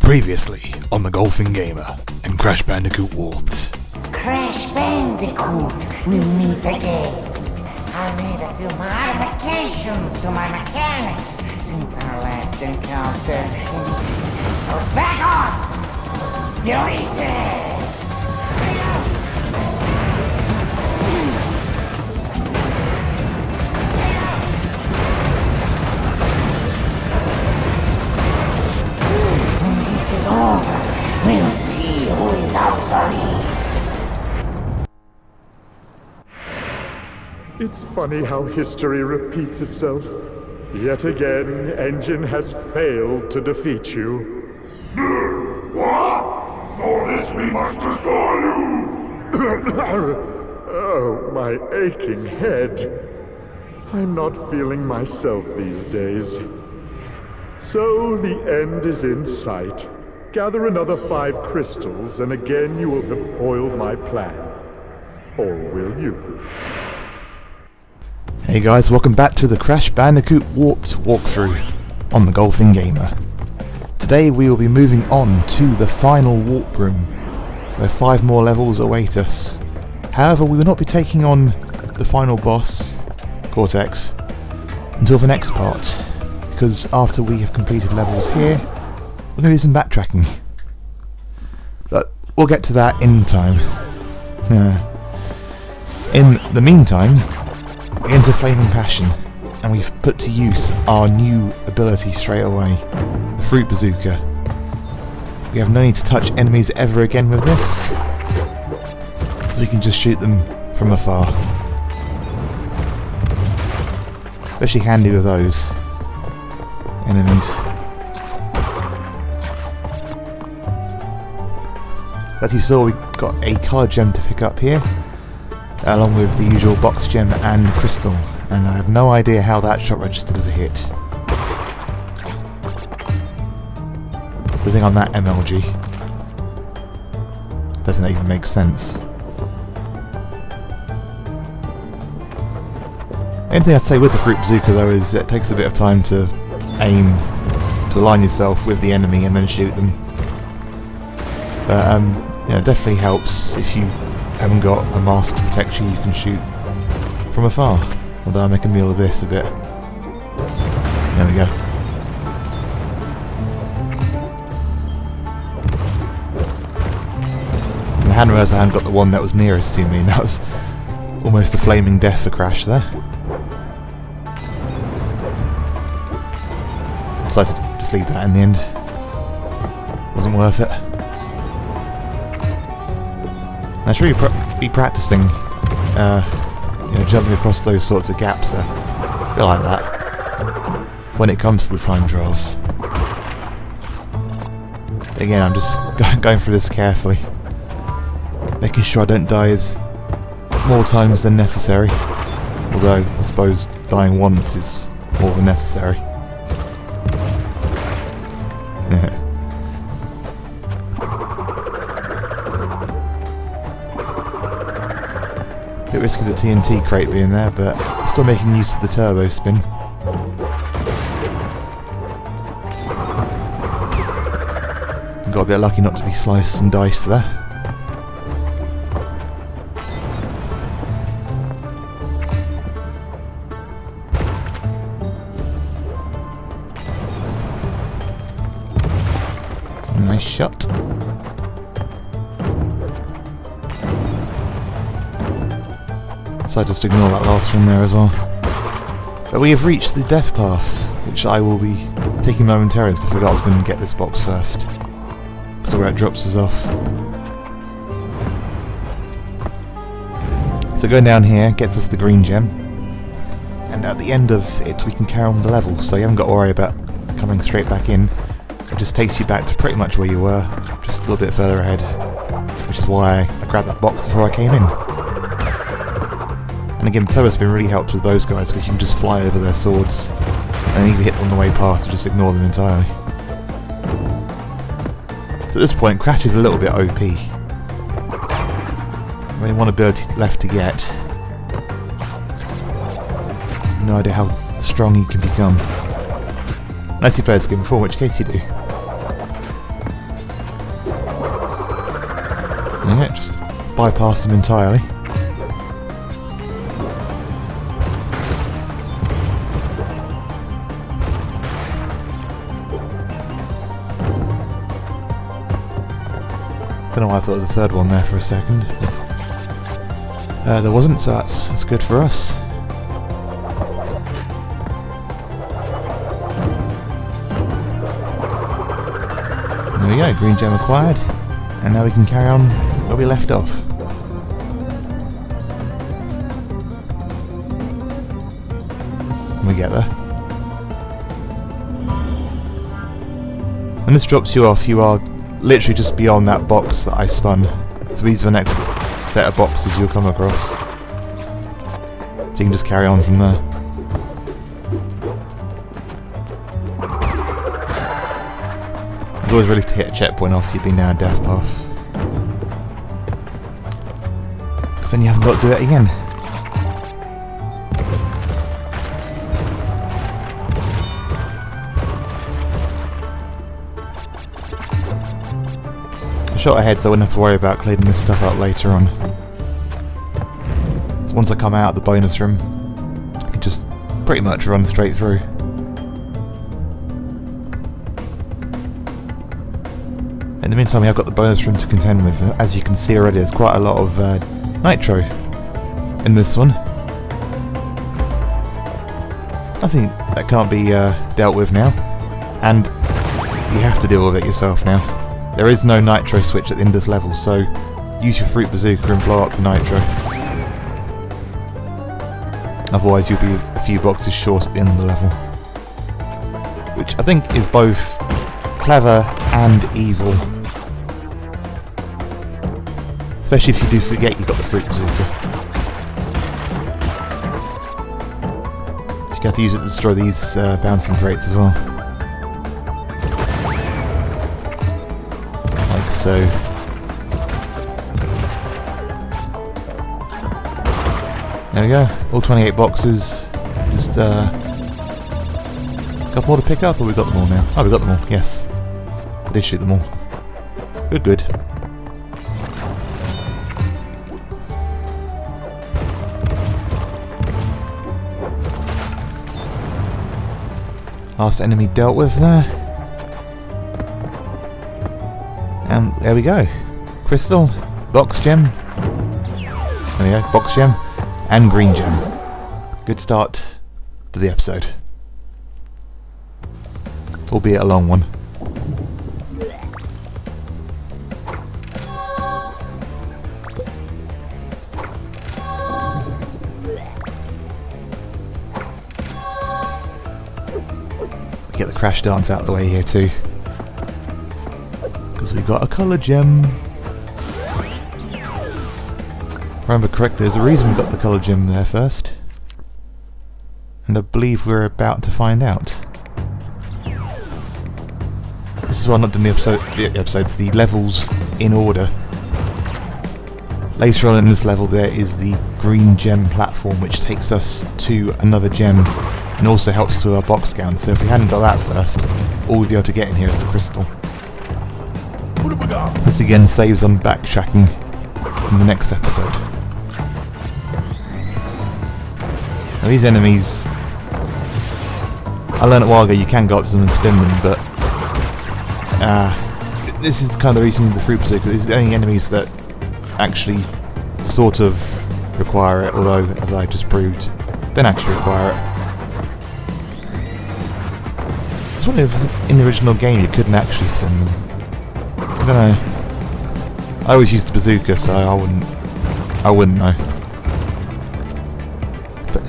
Previously on the Golfing Gamer and Crash Bandicoot Warped. Crash Bandicoot, we meet again. I made a few modifications to my mechanics since our last encounter. So back off! Delete it! When this is over, we'll see who is obsolete. It's funny how history repeats itself. Yet again, Engine has failed to defeat you. What? For this we must destroy you! Oh, my aching head. I'm not feeling myself these days. So the end is in sight. Gather another 5 crystals, and again you will have foiled my plan. Or will you? Hey guys, welcome back to the Crash Bandicoot Warped walkthrough on the Golfing Gamer. Today we will be moving on to the final warp room, where 5 more levels await us. However, we will not be taking on the final boss, Cortex, until the next part, because after we have completed levels here, we're going to do some backtracking. But we'll get to that in time. In the meantime, we're into Flaming Passion, and we've put to use our new ability straight away, the Fruit Bazooka. We have no need to touch enemies ever again with this, so we can just shoot them from afar. Especially handy with those enemies. As you saw, we got a card gem to pick up here, along with the usual box gem and crystal, and I have no idea how that shot registered as a hit. The thing on that MLG doesn't even make sense. Anything I'd say with the Fruit Bazooka though is it takes a bit of time to aim, to align yourself with the enemy and then shoot them. But it definitely helps if you haven't got a mask to protect you, you can shoot from afar. Although I make a meal of this a bit. There we go. And I hadn't realised I hadn't got the one that was nearest to me, and that was almost a flaming death for Crash there. Decided to just leave that in the end. Wasn't worth it. I should really be practicing jumping across those sorts of gaps there. I feel like that when it comes to the time trials. Again, I'm just going through this carefully, making sure I don't die more times than necessary. Although I suppose dying once is more than necessary. Bit risky the TNT crate being there, but still making use of the turbo spin. Got a bit lucky not to be sliced and diced there. Nice shot. So I just ignore that last one there as well. But we have reached the death path, which I will be taking momentarily because I forgot I was going to get this box first. Because where it drops us off. So going down here gets us the green gem. And at the end of it we can carry on the level, so you haven't got to worry about coming straight back in. It just takes you back to pretty much where you were, just a little bit further ahead. Which is why I grabbed that box before I came in. And again, Turbo's been really helpful with those guys because you can just fly over their swords and if you hit them on the way past, you just ignore them entirely. So at this point, Crash is a little bit OP. Only one ability left to get. No idea how strong he can become. Unless you played this game before, in which case you do. Yeah, just bypass them entirely. Don't know why I thought there was a third one there for a second. There wasn't, so that's good for us. There we go, green gem acquired, and now we can carry on where we left off. When we get there. When this drops you off, you are literally just beyond that box that I spun. So these are the next set of boxes you'll come across. So you can just carry on from there. It's always really to hit a checkpoint after you've been down a death path. Because then you haven't got to do it again. I shot ahead so I wouldn't have to worry about cleaning this stuff up later on. So once I come out of the bonus room, I can just pretty much run straight through. In the meantime, we have got the bonus room to contend with. As you can see already, there's quite a lot of nitro in this one. Nothing that can't be dealt with now, and you have to deal with it yourself now. There is no nitro switch at the end of this level, so use your fruit bazooka and blow up the nitro. Otherwise you'll be a few boxes short at the end of the level. Which I think is both clever and evil. Especially if you do forget you've got the fruit bazooka. You have to use it to destroy these bouncing crates as well. Like so. There we go, all 28 boxes. Just a couple more to pick up, or we got them all now? Oh, we got them all, yes. I did shoot them all. Good, good. Last enemy dealt with there. And there we go. Crystal, box gem. There we go, box gem and green gem. Good start to the episode. Albeit a long one. Get the crash dance out of the way here too, because we got a colour gem. If I remember correctly, there's a reason we got the colour gem there first, and I believe we're about to find out. This is why I'm not doing the levels in order. Later on in this level there is the green gem platform which takes us to another gem and also helps us with our box count, so if we hadn't got that first, all we'd be able to get in here is the crystal. This again saves on backtracking in the next episode. Now these enemies, I learned a while ago you can go up to them and spin them, but this is kind of the reason the fruit bazooka. These are the only enemies that actually sort of require it, although as I just proved, don't actually require it. I was wondering if in the original game you couldn't actually spin them. I don't know. I always used the bazooka, so I wouldn't know. But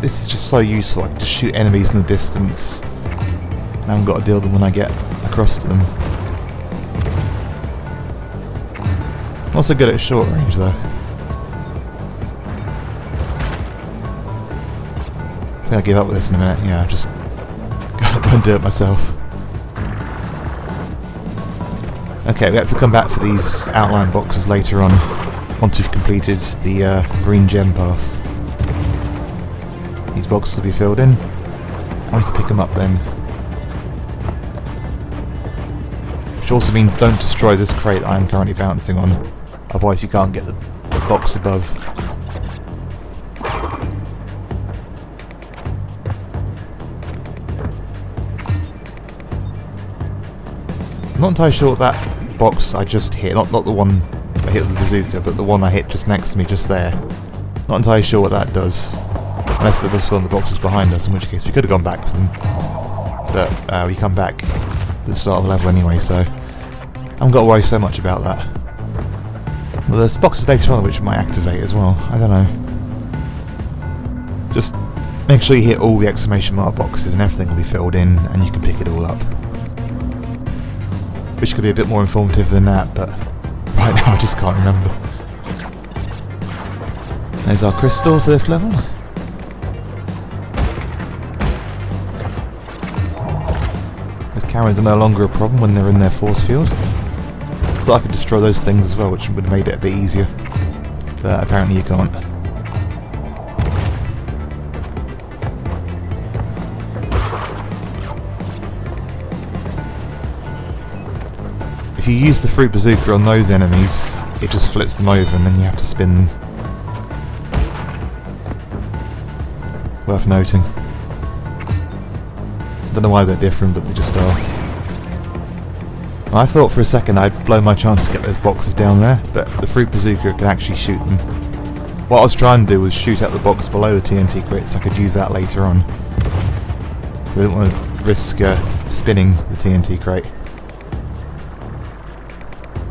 this is just so useful. I can just shoot enemies in the distance. I haven't got to deal with them when I get across to them. I'm also good at short range though. I think I'll give up with this in a minute. Yeah, I'll just go and do it myself. Okay, we have to come back for these outline boxes later on, once we've completed the green gem path. These boxes will be filled in, and we can pick them up then. Which also means don't destroy this crate I'm currently bouncing on, Otherwise you can't get the box above. I'm not entirely sure what that box I just hit, not the one I hit with the bazooka, but the one I hit just next to me, just there. Not entirely sure what that does. Unless they're still on the boxes behind us, in which case we could have gone back for them. But we come back at the start of the level anyway, so I haven't got to worry so much about that. Well, there's boxes later on which might activate as well, I don't know. Just make sure you hit all the exclamation mark boxes and everything will be filled in and you can pick it all up. Which could be a bit more informative than that, but right now I just can't remember. There's our crystal for this level. Those cameras are no longer a problem when they're in their force field. Thought I could destroy those things as well, which would have made it a bit easier. But apparently you can't. If you use the fruit bazooka on those enemies, it just flips them over and then you have to spin them. Worth noting. Don't know why they're different, but they just are. I thought for a second I'd blow my chance to get those boxes down there, but the fruit bazooka can actually shoot them. What I was trying to do was shoot out the box below the TNT crate so I could use that later on. I didn't want to risk spinning the TNT crate.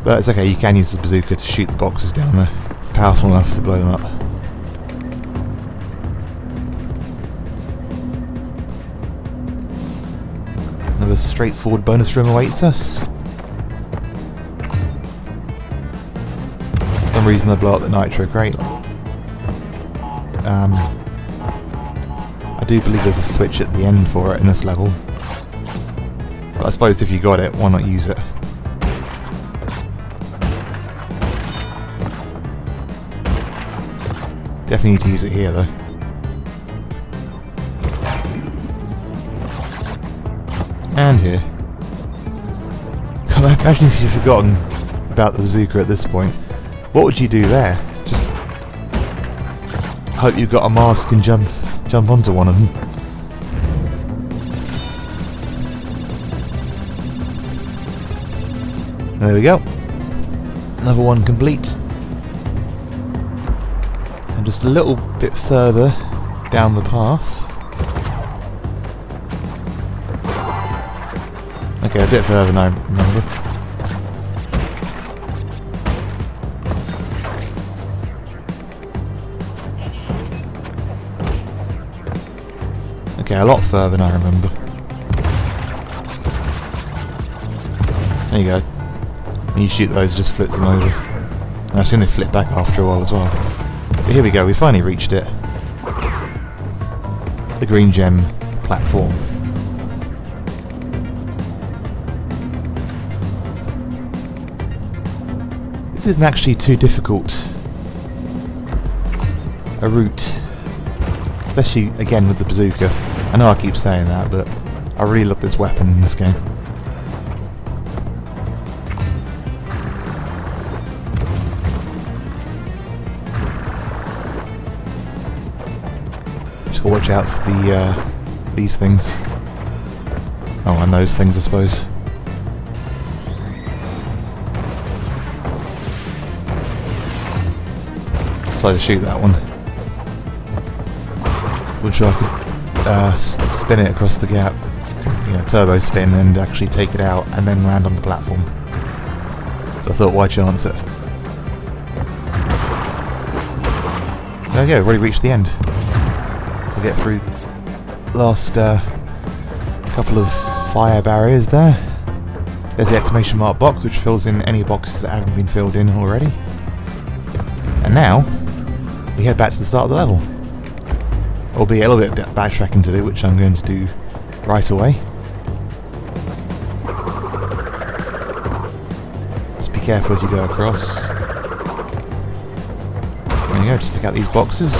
But it's okay, you can use the bazooka to shoot the boxes down there. Powerful enough to blow them up. Another straightforward bonus room awaits us. For some reason I blow up the nitro crate. I do believe there's a switch at the end for it in this level. But I suppose if you got it, why not use it? Definitely need to use it here though. And here. Imagine if you've forgotten about the bazooka at this point. What would you do there? Just hope you've got a mask and jump onto one of them. There we go. Another one complete. And just a little bit further down the path. Okay, a bit further than I remember. Okay, a lot further than I remember. There you go. When you shoot those, it just flips them over. And I assume they flip back after a while as well. But here we go, we finally reached it. The green gem platform. This isn't actually too difficult a route, especially again with the bazooka. I know I keep saying that, but I really love this weapon in this game. Just gotta watch out for the these things. Oh, and those things, I suppose. So to shoot that one, which I could spin it across the gap, turbo spin, and actually take it out and then land on the platform. So I thought, why chance it? There we go, already reached the end. We'll get through the last couple of fire barriers there. There's the exclamation mark box, which fills in any boxes that haven't been filled in already. And now we head back to the start of the level. Albeit a little bit of backtracking to do, which I'm going to do right away. Just be careful as you go across. There you go, just pick out these boxes.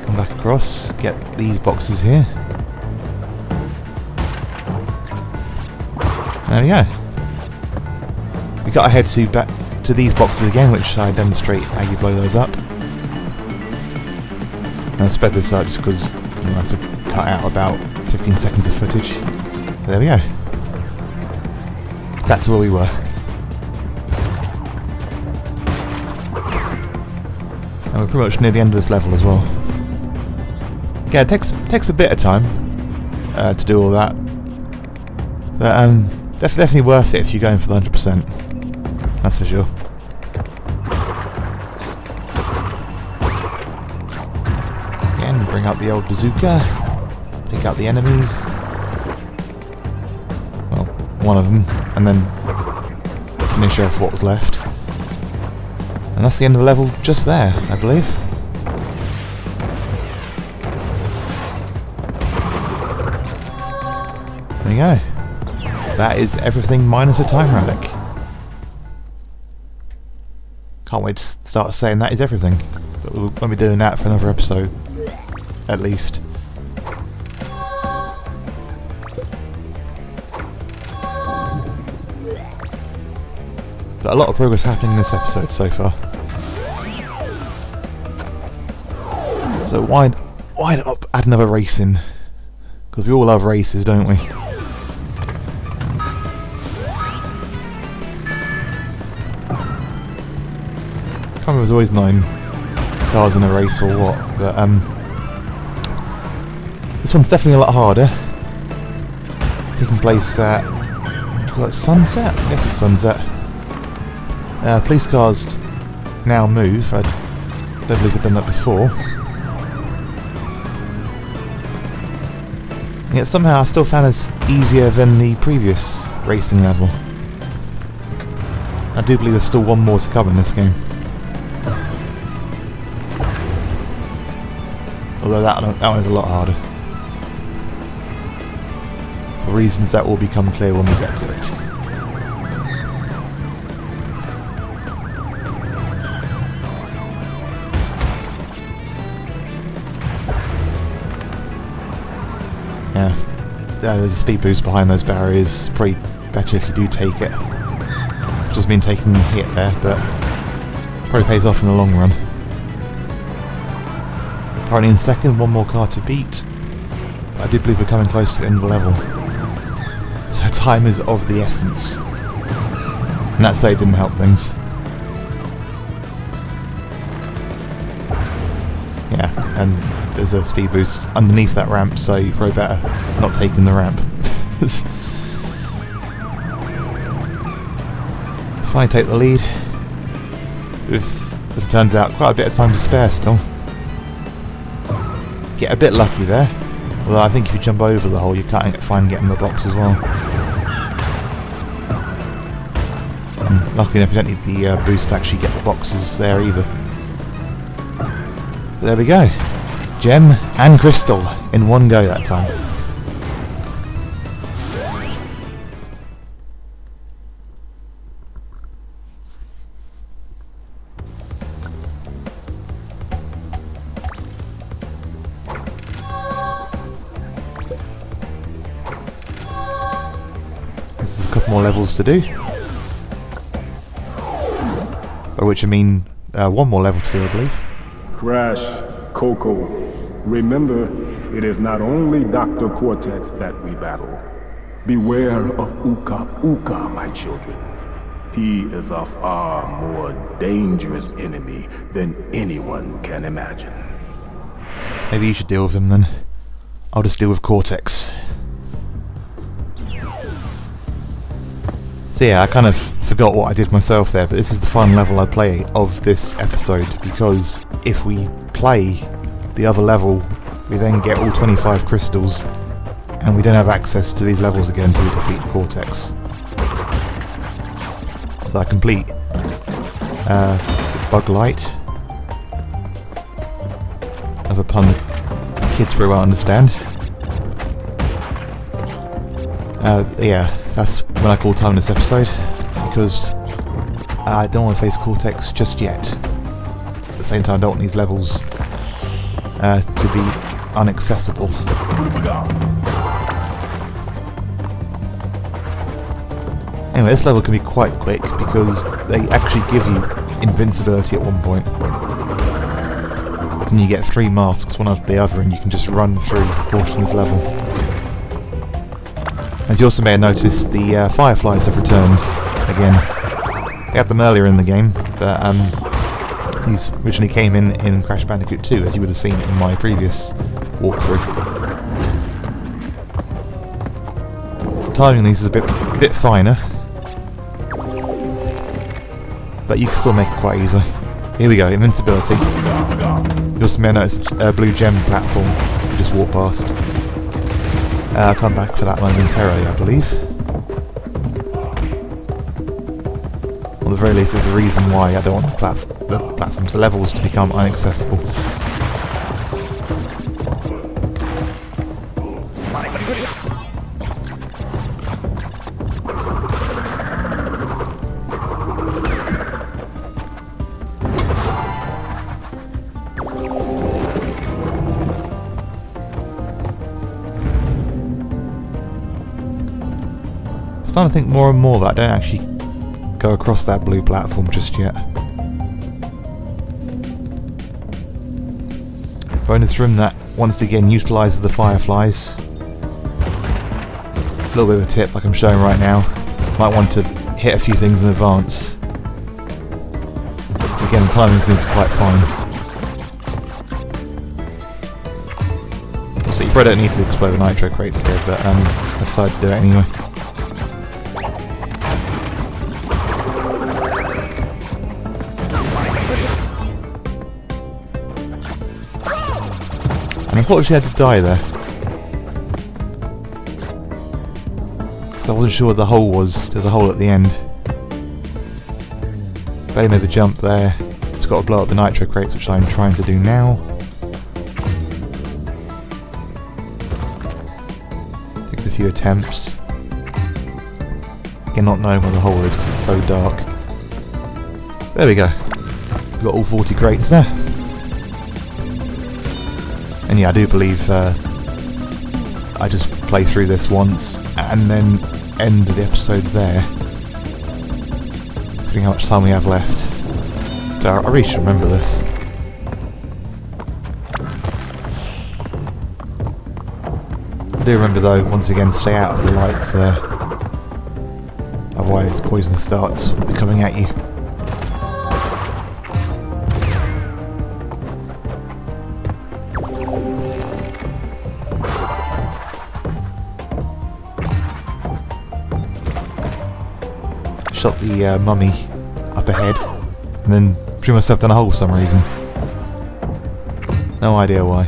Come back across, get these boxes here. There we go. We got to head back to these boxes again, which I demonstrate how you blow those up. And I sped this up just because I had to cut out about 15 seconds of footage. But there we go. Back to where we were. And we're pretty much near the end of this level as well. Yeah, it takes a bit of time to do all that. But definitely worth it if you're going for the 100%. That's for sure. Again, bring out the old bazooka. Take out the enemies. Well, one of them. And then finish off what was left. And that's the end of the level just there, I believe. There you go. That is everything minus a time relic. Can't wait to start saying that is everything. But we'll be doing that for another episode, at least. But a lot of progress happening in this episode so far. So why not add another race in? Because we all love races, don't we? I can't remember if it was always 9 cars in a race or what, but this one's definitely a lot harder. Taking place at Sunset? I guess it's Sunset. Police cars now move. I don't believe I've done that before. Yet somehow I still found this easier than the previous racing level. I do believe there's still one more to come in this game. Although that one is a lot harder. For reasons that will become clear when we get to it. Yeah, there's a speed boost behind those barriers. Probably better if you do take it. Just been taking a hit there, but probably pays off in the long run. Currently in second, one more car to beat. I do believe we're coming close to the end of the level. So time is of the essence. And that save didn't help things. Yeah, and there's a speed boost underneath that ramp, so you're probably better not taking the ramp. Finally take the lead. With, as it turns out, quite a bit of time to spare still. Get a bit lucky there. Although I think if you jump over the hole, you can't find getting the box as well. And luckily enough, you don't need the boost to actually get the boxes there either. But there we go. Gem and crystal in one go that time. There's a couple more levels to do. By which I mean one more level to do, I believe. Crash, Coco, remember, it is not only Dr. Cortex that we battle. Beware of Uka Uka, my children. He is a far more dangerous enemy than anyone can imagine. Maybe you should deal with him then. I'll just deal with Cortex. So yeah, I kind of forgot what I did myself there, but this is the final level I play of this episode, because if we play the other level, we then get all 25 crystals, and we don't have access to these levels again until we defeat Cortex. So I complete Bug Light. Of a pun the kids very well understand. Yeah, that's when I call time in this episode, because I don't want to face Cortex just yet. At the same time, I don't want these levels to be inaccessible. Anyway, this level can be quite quick because they actually give you invincibility at one point. And you get 3 masks, one after the other, and you can just run through a portion of this level. As you also may have noticed, the fireflies have returned again. We had them earlier in the game, but these originally came in Crash Bandicoot 2, as you would have seen in my previous walkthrough. Timing these is a bit finer, but you can still make it quite easily. Here we go, invincibility. You also may notice a blue gem platform you just walk past. I'll come back for that momentarily, I believe. Or at the very least, there's a reason why I don't want the platforms, the levels, to become inaccessible. I'm starting to think more and more that I don't actually go across that blue platform just yet. Bonus room that once again utilises the fireflies. A little bit of a tip like I'm showing right now. Might want to hit a few things in advance. Again, the timings need to be quite fine. So you probably don't need to explode the nitro crates here, but I decided to do it anyway. And unfortunately I had to die there. So I wasn't sure where the hole was. There's a hole at the end. Barely made the jump there. It's got to blow up the nitro crates, which I'm trying to do now. Takes a few attempts. Again, not knowing where the hole is because it's so dark. There we go. We've got all 40 crates there. And yeah, I do believe I just play through this once and then end the episode there. Seeing how much time we have left. So I really should remember this. I do remember though, once again, stay out of the lights there. Otherwise poison starts coming at you. Shot the mummy up ahead and then threw myself down a hole for some reason. No idea why.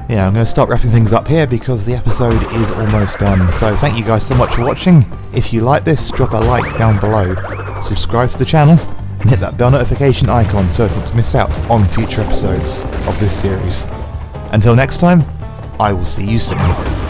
Yeah, I'm going to start wrapping things up here because the episode is almost done. So thank you guys so much for watching. If you like this, drop a like down below. Subscribe to the channel and hit that bell notification icon so as not to miss out on future episodes of this series. Until next time, I will see you soon.